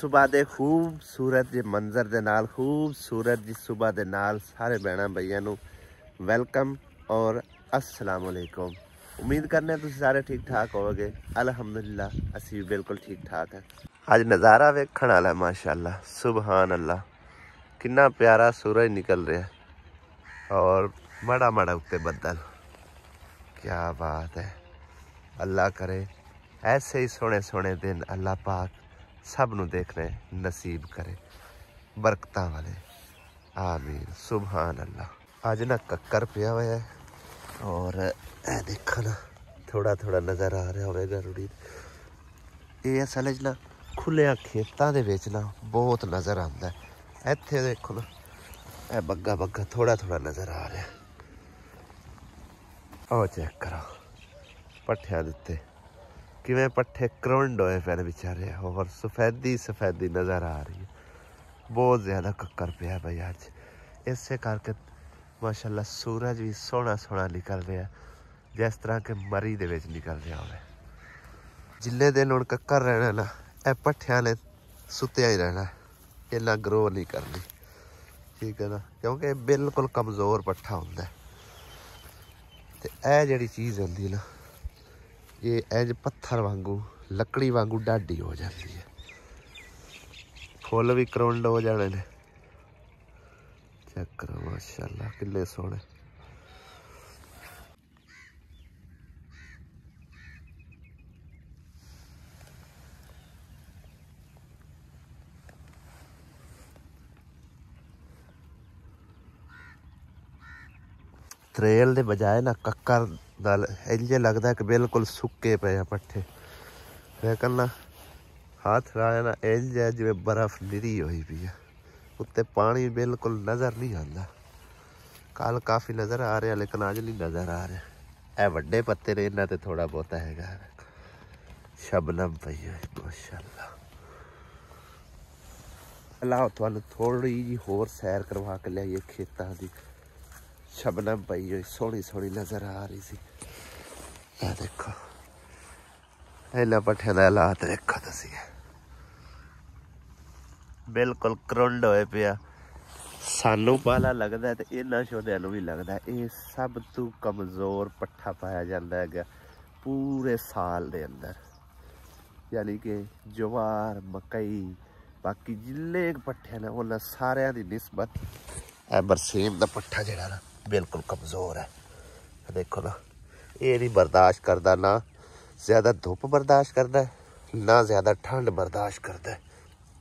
सुबह के खूबसूरत जे मंजर के नाल खूबसूरत जी सुबह के नाल सारे भैन भाइयों नू वेलकम और अस्सलाम वालेकुम। उम्मीद करने तुसीं सारे ठीक ठाक होवोगे। अल्हम्दुलिल्लाह असीं भी बिल्कुल ठीक ठाक है। अज नज़ारा वेखण वाला माशाअल्लाह सुबहान अल्लाह, कितना प्यारा सूरज निकल रहा है और माड़ा माड़ा उत्ते बदल। क्या बात है। अल्लाह करे ऐसे ही सोने सोने दिन अल्लाह पाक सब नू देखने नसीब करे, बरकतां वाले। आमीन सुबहान अल्लाह। अज ना कक्कर पिया हुआ है और ए देखो ना थोड़ा थोड़ा नज़र आ रहा होगा रुड़ी। ये असल च ना खुलिया खेतों के विच ना बहुत नज़र आता है। इत्थे देखो ना ए बग्गा बग्गा थोड़ा थोड़ा नज़र आ रहा है। आओ चेक करो पट्ठियां दिते किवें पट्ठे करुंड होए पे बेचारे और सफेदी सफेदी नज़र आ रही है। बहुत ज़्यादा कक्कर पिया भाई अज, इसे करके माशाअल्लाह सूरज भी सोहना सोहना निकल रहा, जिस तरह के मरी दे विच निकल रहा होवे। जिले दिन हुण कक्कर रहना ना ए पट्ठियां ने सुत्तिया ही रहना, इन्ना ग्रो नहीं करनी, ठीक है ना, क्योंकि बिल्कुल कमज़ोर पट्ठा हुंदा है। ते ए जिहड़ी चीज़ होंदी ना ये इंज पत्थर वांगू लकड़ी वांगू डाढ़ी हो जाती है। फुल भी करुंड हो जाने ने। चेक करो माशाअल्लाह कितने सोहने। त्रेल के बजाय ना कक्कर नाल इंज लगता है कि बिल्कुल सुक्के पे हैं पट्ठे, लेकिन ना हाथ लाया ना इंज है जिवें बर्फ निरी हुई पई है, उत्ते पानी बिल्कुल नज़र नहीं आता। कल काफ़ी नज़र आ रहा लेकिन अज नहीं नज़र आ रहा। ए वड्डे पत्ते ने इन्हां ते थोड़ा बहुता हैगा। शबनम पई है माशाअल्लाह। अल्लाह तुहानूं थोड़ी जी होर सैर करवा के लियाइए खेतां दी। शबनम पई हुई सोहनी सोहनी नज़र आ रही सी। ए देखो इन्हां पट्ठियां दा हालात देखो तुसीं, बिल्कुल करुंड होए पिया। सानू पाला लगता है तो इन्हां शोधियां नूं भी लगता है ये सब तो कमज़ोर पट्ठा पाया जाता है पूरे साल दे अंदर। यानी कि ज्वार मकई बाकी जिले पट्ठे ने उन्होंने सारिया की निस्बत है बरसीम का पट्ठा जिहड़ा ना बिल्कुल कमज़ोर है। देखो ना ये नहीं बर्दाश्त करता, ना ज़्यादा धुप बर्दाश्त करता है ना ज़्यादा ठंड बर्दाश्त करता है।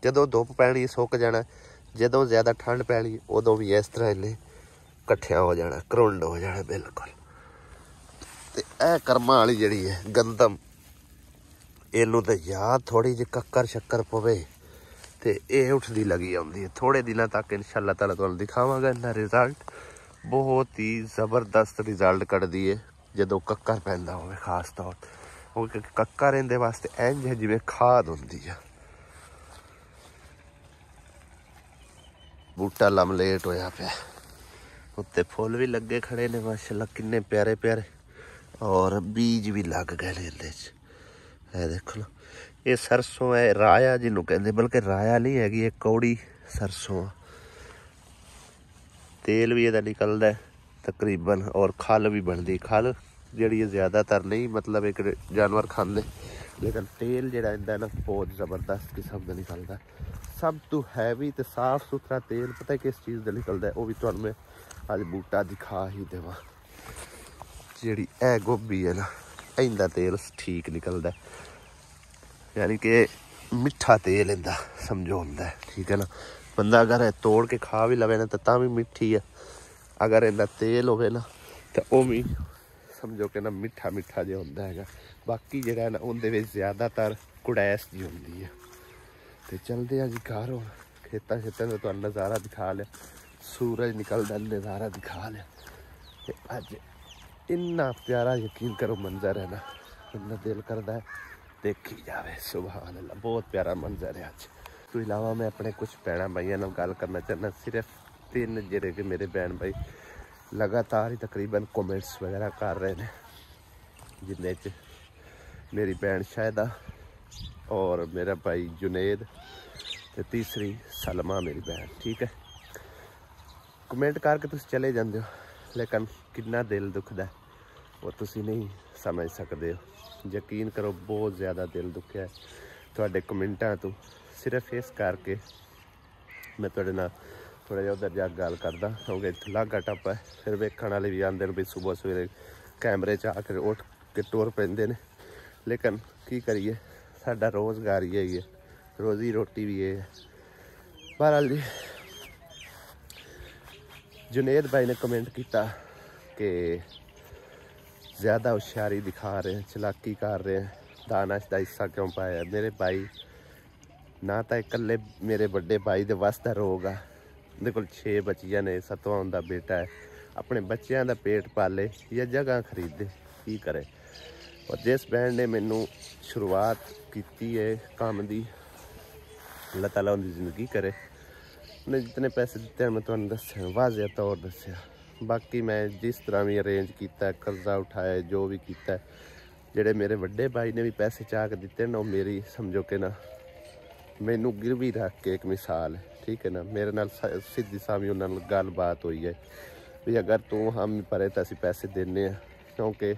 जदों धुप पैनी सुक जाना, जदों ज़्यादा ठंड पैनी उदों भी इस तरह इन्हें कट्ठिया हो जाना, करुंड हो जाना बिल्कुल। तो यह कर्मां वाली जिहड़ी है गंदम, इनू तो याद थोड़ी जी कक्कर शक्कर पवे तो ये उठती लगी आती है। थोड़े दिनों तक इंशाअल्लाह ताला तुहानूं दिखावांगा इन्हां रिजल्ट। बहुत ही ज़बरदस्त रिजल्ट कढ़दी है जदों कक्कर पैंदा होवे खास तौर ते, क्योंकि कक्कर इहदे वास्ते इंज है जिवें खाद हुंदी है। बूटा लमलेट होया पिया, उत्ते फुल भी लगे खड़े ने माशाअल्लाह किन्ने प्यारे प्यारे, और बीज भी लग गए ने इहदे च। है देखो ना ये सरसों है, राया जिन्हों कहते, बल्कि राया नहीं हैगी, ये कौड़ी सरसों। तेल भी यदा निकलता है तकरीबन, और खल भी बनती। खल जी ज़्यादातर नहीं मतलब एक जानवर खाते, लेकिन तेल जो इहदा ना बहुत ज़बरदस्त किस्म का निकलता है। सब तो हैवी तो साफ सुथरा तेल पता है किस चीज़ का निकलता है, वह भी तुहानूं मैं अज बूटा दिखा ही देवां। जी ए गोभी है ना इनका तेल ठीक निकलता है, यानी कि मिठा तेल इनका समझो होंदा है, ठीक है ना। बंदा अगर तोड़ के खा भी लवे ना तो भी मिठी है, अगर इनका तेल होवे ना तो वह भी समझो कि ना मिठा मिठा जो होंदा है। बाकी जो ना उनके ज़्यादातर कुड़ैस जी होंदी है। तो चलते हैं जी घर हो खेतों खेतों का नज़ारा दिखा लिया, सूरज निकलता नज़ारा दिखा लिया। तो अज इन्ना प्यारा यकीन करो मंजर है ना, इन्ना दिल करता है देखी जाए। सुभान अल्लाह बहुत प्यारा मंजर है अज। तो इलावा मैं अपने कुछ भैन भाइयों नाल गल करना चाहना। सिर्फ 3 जिहड़े कि मेरे भैन भाई लगातार ही तकरीबन कमेंट्स वगैरह कर रहे हैं, जिन्हें च मेरी भैन शायदा और मेरा भाई जुनेद ਤੇ ਤੀਸਰੀ ਸਲਮਾ ਮੇਰੀ ਭੈਣ। ठीक है, कमेंट करके तुम चले जाते हो, लेकिन कितना दिल दुखदा वो तुसी नहीं समझ सकते हो। यकीन करो बहुत ज़्यादा दिल दुखिया तुहाडे कमेंटां तो। सिर्फ इस करके मैं तुहाडे नाल थोड़ा जिहा उधर जा गल करदा, क्योंकि इत्थे लागा टप है, फिर वेखण वाले भी आंदे ने भी सुबह सवेरे कैमरे च आके उठ के टुर पैंदे ने। लेकिन की करिए, साडा रोज़गार ही है, रोज़ी रोटी भी ये है। बहरहाल जी, जुनेद भाई ने कमेंट किया कि ज़्यादा होशियारी दिखा रहे हैं, चलाकी कर रहे हैं, दानश का हिस्सा क्यों पाया। मेरे भाई ना तो इकल्ले मेरे बड़े भाई के वस का रोग आ, उन्हें को 6 बच्चियां ने, 7वां उनका बेटा है। अपने बच्चों का पेट पाले या जगह खरीदे, की करे। और जिस बहन ने मैनू शुरुआत की है काम की, अल्लाह ताला उनकी ज़िंदगी करे। उन्हें जितने पैसे दिते हैं मैं तुहानू दस्या, वाज़े तौर दस्या। बाकी मैं जिस तरह भी अरेंज किया, कर्जा उठाया, जो भी किया, जेडे मेरे बड़े भाई ने भी पैसे चाह के दिते ना, मेरी समझो कि ना मैनू गिरवी रख के एक मिसाल है। ठीक है ना, मेरे नाल सीधी सामी उन्होंने गलबात हुई है भी अगर तू हम परे तो असीं पैसे देने, क्योंकि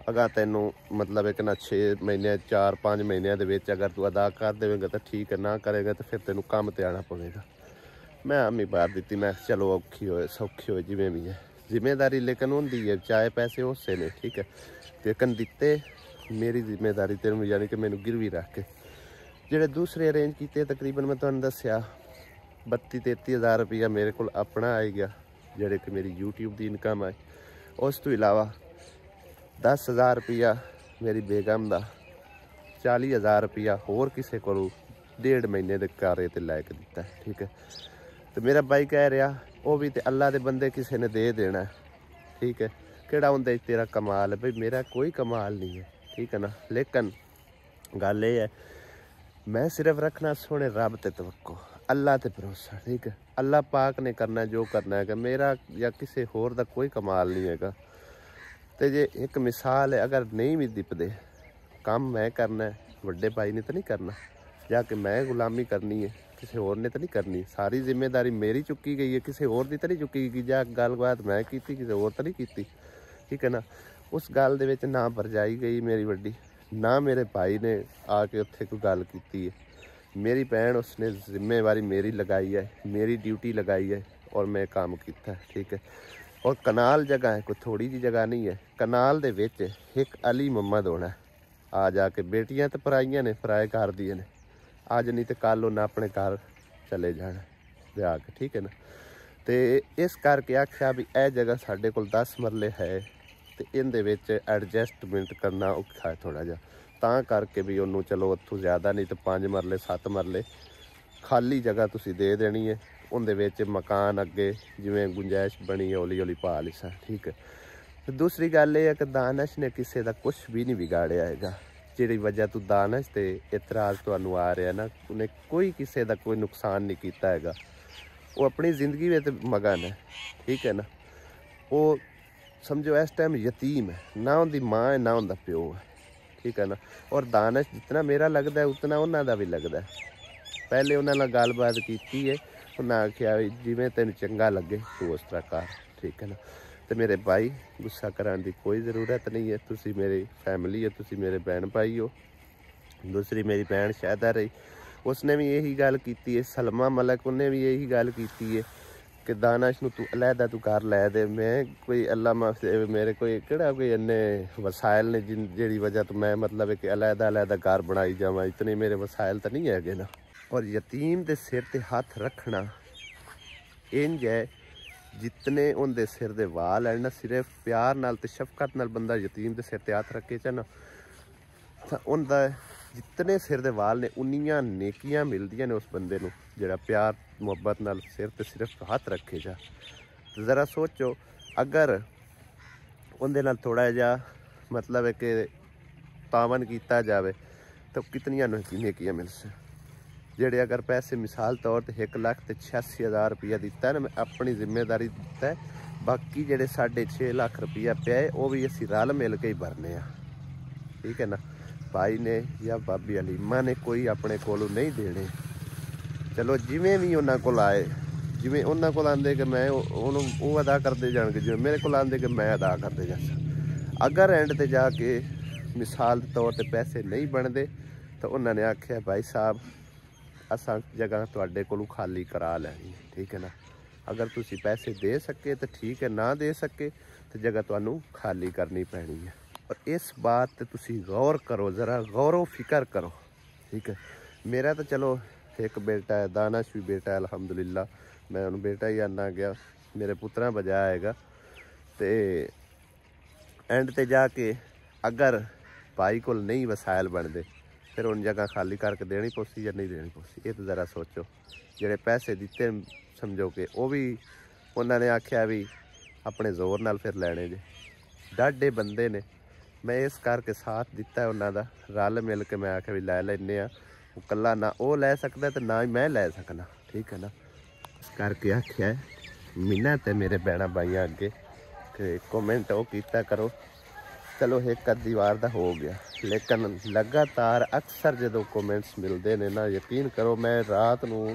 अगर तेनू मतलब एक ना 6 महीने 4-5 महीनों के अगर तू अदा कर देवेगा तो ठीक है, ना करेगा तो फिर तेनू काम ते आना पवेगा। मैं आमी बात दी, मैं चलो औखी हो सौखी हो जिमें भी है, जिम्मेदारी लेकिन होंगी है, चाहे पैसे उससे ने। ठीक है, लेकिन दिते मेरी जिम्मेदारी तेनू, यानी कि मैनू गिरवी रख के। जेडे दूसरे अरेंज किए तकरीबन मैं तुहानू दस्या 32-33 हज़ार रुपया मेरे को अपना आई गया, जेडे कि मेरी यूट्यूब की इनकम है। उस तो इलावा 10,000 रुपया मेरी बेगम का, 40,000 रुपया होर किसी को 1.5 महीने के कारे ते लैके दिता है। ठीक है, तो मेरा भाई कह रहा वो भी तो अल्लाह के बंदे किसी ने दे देना है। ठीक है, केड़ा उनदे तेरा कमाल है, भाई मेरा कोई कमाल नहीं है। ठीक है ना, लेकिन गल ये है मैं सिर्फ रखना सोने रब ते तवक्को, अल्लाह ते भरोसा। ठीक है, अल्लाह पाक ने करना जो करना है, मेरा या किसी होर दा कोई कमाल नहीं है। तो जे एक मिसाल है, अगर नहीं भी दिपदे काम मैं करना है, बड़े भाई ने तो नहीं करना, जाके मैं गुलामी करनी है, किसी होर ने तो नहीं करनी। सारी जिम्मेदारी मेरी चुकी गई है, किसी होर दी तो नहीं चुकी गई। जा गलबात मैं की, किसी होर तो नहीं की। ठीक है ना, उस गल दे विच ना भरजाई गई मेरी वड्डी, ना मेरे भाई ने आके उत्थे कोई गल की है। मेरी भैन उसने जिम्मेवारी मेरी लगाई है, मेरी ड्यूटी लगाई है और मैं काम किया। ठीक है, और कनाल जगह है, कोई थोड़ी जी जगह नहीं है। कनाल दे विच एक अली मुहम्मद होना है, आ जाके बेटियां तो पराइयां ने, पराए घर दियां ने, अज नहीं तो कल उन्हें अपने घर चले जाना ब्याह के। ठीक है ना, तो इस करके आख्या भी यह जगह साढ़े कोल 10 मरले है, तो इनदे विच एडजस्टमेंट करना औखा है थोड़ा जा, तां करके भी उन्होंने चलो उत्थों ज़्यादा नहीं तो 5 मरले 7 मरले खाली जगह तुसी दे देनी है। उनदे विच मकान अगे जिवें गुंजाइश बनी हौली हौली पा लिसा। ठीक है, तो दूसरी गल ये है कि दानश ने किसी का कुछ भी नहीं बिगाड़िया है। जिहड़ी वजह तो दानश ते इतराज़ तुहानू आ रहा ना, उन्हें कोई किसी का कोई नुकसान नहीं किया है, वो अपनी जिंदगी में मगन है। ठीक है ना, वो समझो इस टाइम यतीम है, ना उनकी माँ है ना उनका प्यो है। ठीक है ना, और दानश जितना मेरा लगता है उतना उन्होंने भी लगता है। पहले उन्होंने गलबात की है, उन्हें आख्या जिमें तेन चंगा लगे तू उस तरह कर। ठीक है ना, तो मेरे भाई गुस्सा कराने की कोई ज़रूरत नहीं है, तुसी मेरी फैमिली है, तुसी मेरे भैन भाई हो। दूसरी मेरी भैन शायदा रही, उसने भी यही गल की है। सलमा मलक उन्हें भी यही गल की है कि दानश नूं तू अलहदा तू घर लै दे। मैं कोई अल्लाह मेरे कोई किहड़ा कोई इन्ने वसाइल ने जिहड़ी वजह तो मैं मतलब कि अलहदा घर बनाई जावां, इतने मेरे वसाइल तो नहीं है ना। और यतीम के सिर ते हाथ रखना इंज है जितने उनके सिर दे वाल है ना, सिर्फ प्यार नाल ते शफकत नाल बंदा यतीम के सिर ते हाथ रखे च ना, उनका जितने सिर दे वाल ने उन्नियां नेकियां मिलदियां ने उस बंदे नूं जिहड़ा प्यार मुहब्बत नाल सिर ते सिर्फ हाथ रखे जा। तो ज़रा सोचो अगर उनदे नाल थोड़ा जा मतलब है कि तावन किया जाए तो कितनियां नेकियां मिल से। जेडे अगर पैसे मिसाल तौर पर 1,86,000 रुपया दिता है ना, मैं अपनी जिम्मेदारी दिता है, बाकी जेडे 6.5 लाख रुपया पिया है वो भी असी रल मिल के ही भरने। ठीक है ना, भाई ने या भाभी हलीमा ने कोई अपने कोलों नहीं देने। चलो जिमें भी उन्होंने को आए, जिमें उन्होंने को आते कि मैं वो अदा करते जाएंगे, जिमें मेरे को आते कि मैं अदा करते जा। अगर एंड ते जाके मिसाल के तौर पर पैसे नहीं बनते तो उन्होंने आख्या भाई साहब असा जगह तुहाडे कोलों खाली करा लैनी, ठीक है ना। अगर तुसी पैसे दे सके तो ठीक है, ना दे सके तो जगह तुहानू खाली करनी पैनी है। और इस बात पे तुसी गौर करो, ज़रा गौरो फिक्र करो, ठीक है। मेरा तो चलो एक बेटा है, दानश भी बेटा है अल्हम्दुलिल्लाह, मैं उन्हें बेटा ही आना गया, मेरे पुत्रा बजाएगा। तो एंड ते जाके अगर भाई को नहीं वसायल बनते फिर उन जगह खाली करके देनी पौसी या नहीं देनी पौसी, ये तो ज़रा सोचो। जेडे पैसे दिते समझो कि वो भी उन्होंने आख्या भी अपने जोर नाल फिर लैने जे, डाढ़े बंदे ने। मैं इस करके साथ दिता है उन्होंने, रल मिल के मैं आख्या भी लै लैने, वो कला ना वो लै सकता तो ना ही मैं लै सकना, ठीक है ना। इस करके आख्या मीना ते मेरे भैन भाइयों अगे कि कमेंट वो किया करो। चलो एक अद्धी बार का हो गया, लेकिन लगातार अक्सर जो कमेंट्स मिलते हैं ना, यकीन करो मैं रात को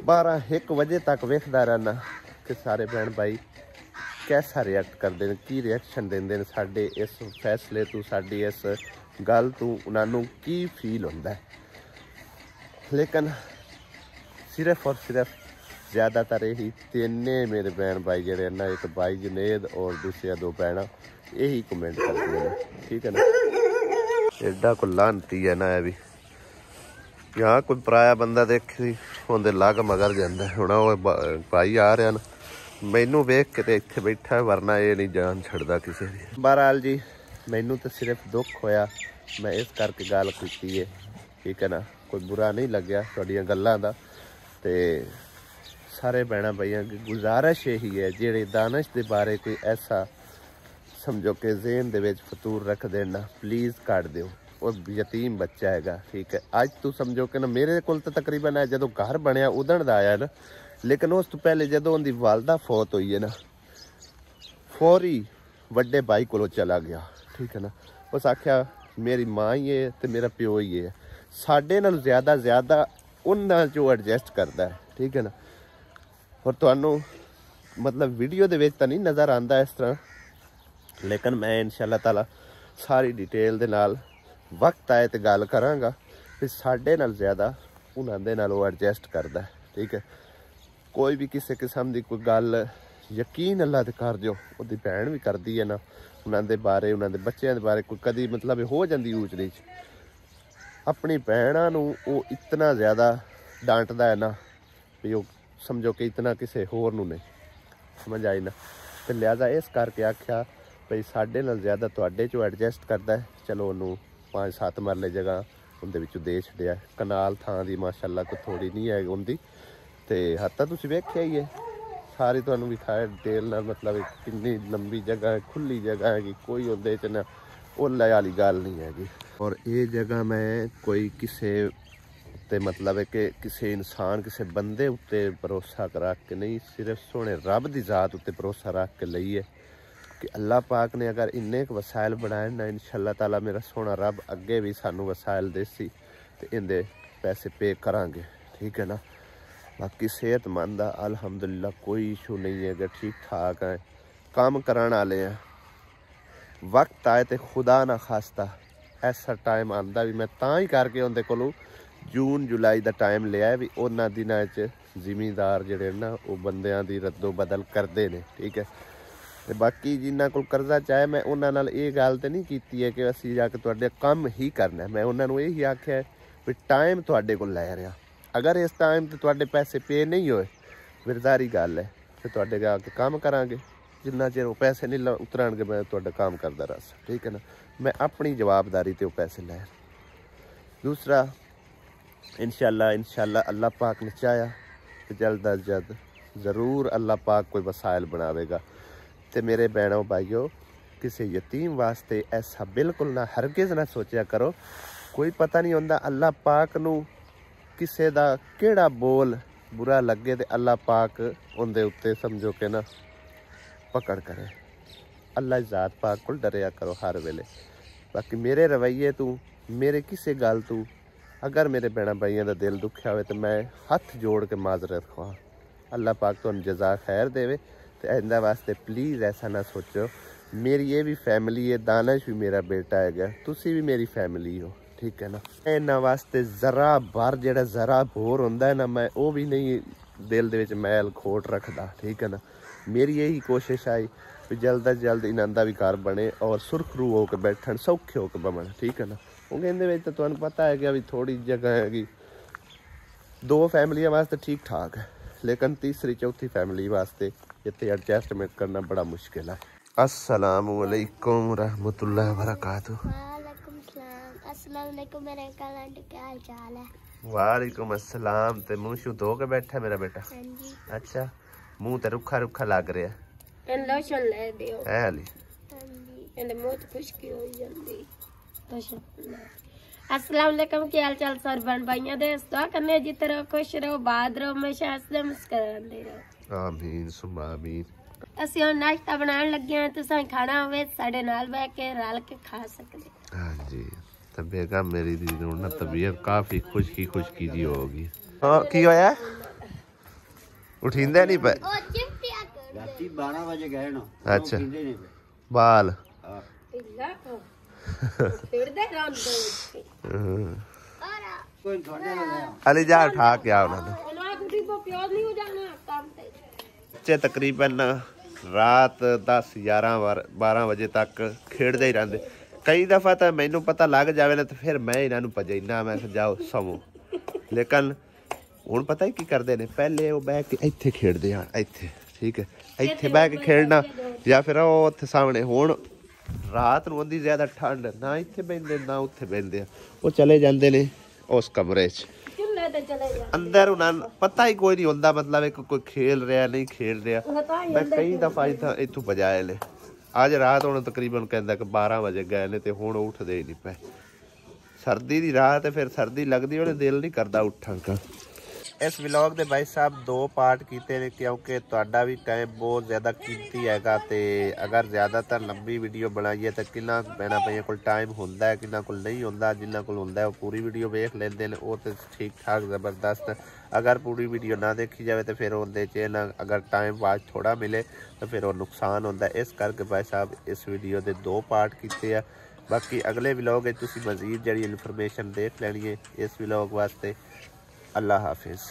12-1 बजे तक वेखदा रहना कि सारे भैन भाई कैसा रिएक्ट करते हैं, की रिएक्शन देंगे हैं साडे इस फैसले तो, साडी इस गल तो उन्होंने की फील होता है। लेकिन सिर्फ और सिर्फ ज़्यादातर यही तिने मेरे भैन भाई जड़े ना, एक भाई जुनेद और दूसरे 2 भैन यही कमेंट करते हैं, ठीक है ना। एडा को लानती है ना भी, यहाँ कोई पराया बंदा देखी होंदे लग मगर जाता है। हुण वो भाई आ रहा ना, मैनू वेख के इत्थे बैठा है, वरना ये नहीं जान छड़दा किसी की। बहरहाल जी मैनू तो सिर्फ दुख होया, मैं इस करके गल की है, ठीक है ना। कोई बुरा नहीं लग्या तुहाडीआं गल्लां दा। ते सारे भैन भाइयों की गुजारिश यही है, जेड़े दानश के बारे कोई ऐसा समझो कि ज़हन दे विच फतूर रख देना, प्लीज़ काट दो। और यतीम बच्चा हैगा, ठीक है। अज तू समझो कि ना मेरे को तो तकरीबन है जो घर बनया उदण का आया ना, लेकिन उस तो पहले जो उनकी वालदा फौत हुई है ना, फौरी वड्डे भाई को चला गया, ठीक है ना। उस आख्या मेरी माँ ही है तो मेरा प्यो ही है, साढ़े नाल ज़्यादा उन्होंने जो एडजस्ट करता है, ठीक है ना। और तुहानू मतलब वीडियो दे विच तां नहीं नज़र आंदा इस तरह, लेकिन मैं इंशाअल्लाह ताला सारी डिटेल दे नाल वक्त आए तो गल करांगा कि साढ़े नाल ज़्यादा उन्होंने नाल वो एडजस्ट करता है, ठीक है। कोई भी किसी किस्म की कोई गल यकीन अल्लाह ते कर जो, उसकी भैन भी करती है ना, उन्होंने बारे उन्होंने बच्चों के बारे कोई कभी मतलब हो जाती ऊच नीच, अपनी भैनों नूं वो इतना ज़्यादा डांटदा है ना भी वो समझो कि इतना किसी होर नूं नहीं समझ आई ना। तो लिहाजा इस करके आख्या भाई साढ़े नाल ज़्यादा तुहाडे चो एडजस्ट करता है। चलो उन्होंने 5-7 मरले जगह उनके विचों दे छड़िया, कनाल थां दी माशाअल्लाह कोई थोड़ी नहीं है उनकी, तो हत्ता तुसीं वेख्या ही है सारी तुहानूं विखाया डिटेल नाल, मतलब कितनी लंबी जगह है, खुली जगह है, कोई उहदे च ना ओले वाली गल नहीं हैगी। और ये जगह मैं कोई किसी ते मतलब है कि किसी इंसान किसी बंदे उत्ते भरोसा रख के नहीं, सिर्फ सोने रब की ज़ात उत्ते भरोसा रख के लई है कि अल्लाह पाक ने अगर इन्ने क वसायल बनाए ना, इंशाअल्लाह ताला मेरा सोना रब अगे भी सानू वसायल देसी तो इनके पैसे पे करांगे, ठीक है ना। बाकी सेहतमंद है अल्हम्दुलिल्लाह, कोई इशू नहीं है, ठीक ठाक है, काम कराने वाले हैं। वक्त आए तो खुदा ना खास्ता ऐसा टाइम आंदा भी मैं तां ही करके उनके कोलों जून जुलाई का टाइम लिया भी, उन्होंने दिनों च जिमीदार जिहड़े ना वो बंदियां दी रद्दो बदल करते हैं, ठीक है। तो बाकी जिन्होंने को कर्जा चाहे मैं उन्होंने नाल ये गल तो नहीं की है कि असीं जाके तुहाडे काम ही करना है, मैं उन्होंने यही आख्या है भी टाइम तुहाडे कोल लै रहा, अगर इस टाइम तो तुहाडे पैसे पे नहीं होए विरदारी गल है, तो तुहाडे आके काम करांगे, जिन्ना चिर वो पैसे नहीं उतराणगे मैं तुहाडा काम करता रहा, ठीक है ना। मैं अपनी जवाबदारी ते वो पैसे लै। दूसरा इंशाअल्लाह अल्लाह पाक ने चाहा तो जल्द अज जल्द ज़रूर अल्लाह पाक कोई वसायल बनावेगा। तो मेरे भैनों भाइयों किसी यतीम वास्ते ऐसा बिल्कुल ना हरगिज़ ना सोचा करो, कोई पता नहीं होंदा अल्लाह पाक नू किसी दा केड़ा बोल बुरा लगे तो अल्लाह पाक उनके उत्ते समझो कि ना पकड़ करे। अल्लाह ज़ात पाक को डरिया करो हर वेले, बाकी मेरे रवैये तू मेरे किसी गल तू अगर मेरे भैन भाइयों का दिल दुखिया हो तो मैं हथ जोड़ के माजरत खुआ। अल्लाह पाक तुहानू जज़ा खैर देवे। तो इंदा वास्ते प्लीज़ ऐसा ना सोचो। मेरी ये भी फैमिली है, दानिश भी मेरा बेटा है, तुसी भी मेरी फैमिली हो, ठीक है ना। इन्हां वास्ते जरा बार जेड़ा जरा बोर होंदा है ना, मैं वो भी नहीं दिल दे विच मैल खोट रखदा, ठीक है ना। मेरी यही कोशिश आई भी जल्द अज जल्द इन्हां दा भी घर बने और सुरखरू होकर बैठन, सौखे होकर बवन, ठीक है ना। क्योंकि इहदे विच तां तुहानू पता है कि अभी थोड़ी जगह हैगी, 2 फैमिलियां वास्ते ठीक ठाक है, लेकिन तीसरी चौथी फैमिली वास्ते इत्थे एडजस्टमेंट करना बड़ा मुश्किल है। अस्सलामु अलैकुम रहमतुल्लाहि व बरकातुहू। अस्सलामुअलैकुम मेरे अंकल आंटी, क्या हाल चाल है? वालेकुम अस्सलाम। ते मुंह शू धो के बैठा मेरा बेटा? हाँ जी। अच्छा, मुंह ते रुखा रुखा लग रहा है। लोशन ले दियो। है अली? हाँ जी। एंड मुंह तो खुश्की हो जल्दी। अस्सलाम वालेकुम, क्या हाल चाल सर बन भाइयों दे? दुआ करने जित रहो, खुश रहो, बाद रहो, हमेशा हंसदे मुस्कुराते रहो। आमीन सुम्मा आमीन। ਅਸੀਂ ਹੁਣ ਨਾਸ਼ਤਾ ਬਣਾਉਣ ਲੱਗੇ ਹਾਂ, ਤੁਸੀਂ ਖਾਣਾ ਹੋਵੇ ਸਾਡੇ ਨਾਲ ਬਹਿ ਕੇ ਰਲ ਕੇ ਖਾ ਸਕਦੇ। हाँ जी, तो बेगम मेरी दी ना तबीयत काफी खुशकी जी होगी। हाँ की होया? उठींदे नहीं पे? ओ चिमटिया कर राती 12 बजे गए ना। अच्छा बाल इल्ला को फिर दे रात दे कोई थोड़े ना गया। अली जा उठा के आओ ना। उनवा गुडी को प्याज नहीं हो जाना काम पे। बच्चे तकरीबन रात 10 11 12 वजे तक खेडते ही रहते। कई दफा तो मैनू पता लग जाए ना तो फिर मैं इन्हों भजाइना, मैं जाओ सवो। लेकिन हुण पता ही की करते हैं, पहले वो बह के इत्थे खेडते हैं, इत्थे ठीक है, इत्थे बह के खेडना या फिर वो उत्थे सामने। हुण रात नूं आंदी ज्यादा ठंड, ना इत्थे बहिंदे ना उत्थे बहिंदे, वो चले जाते ने उस कमरे च अंदर। उन्हें पता ही कोई नहीं होता, मतलब एक कोई खेल रहा नहीं खेल रहा। मैं कई दफा इथों बजाए ले। अज रात हूँ तकरीबन कहता कि 12 बजे गए ने तो हुण उठते ही नहीं पे। सर्दी की रात है, फिर सर्दी लगती उन्हें दिल नहीं करता उठन का। इस व्लॉग के भाई साहब 2 पार्ट किए ने, क्योंकि तुहाडा भी टाइम बहुत ज़्यादा कीमती हैगा। तो अगर ज़्यादातर लंबी वीडियो बनाइए तो किन्ना भैन भाइयों को टाइम होंदा है, किन्ना को नहीं होंदा। जिन्ना को होंदा है वो पूरी वीडियो वेख लेंदे ने, वो तो ठीक ठाक ज़बरदस्त। अगर पूरी वीडियो ना देखी जाए तो फिर उनके च ना अगर टाइम वाच थोड़ा मिले तो फिर वो नुकसान होंदा है। इस करके भाई साहब इस वीडियो के 2 पार्ट किए हैं। बाकी अगले व्लॉग में तुसीं मज़ीद जी इन्फॉर्मेशन देख लैनी है इस व्लॉग वास्ते। अल्लाह हाफिज़।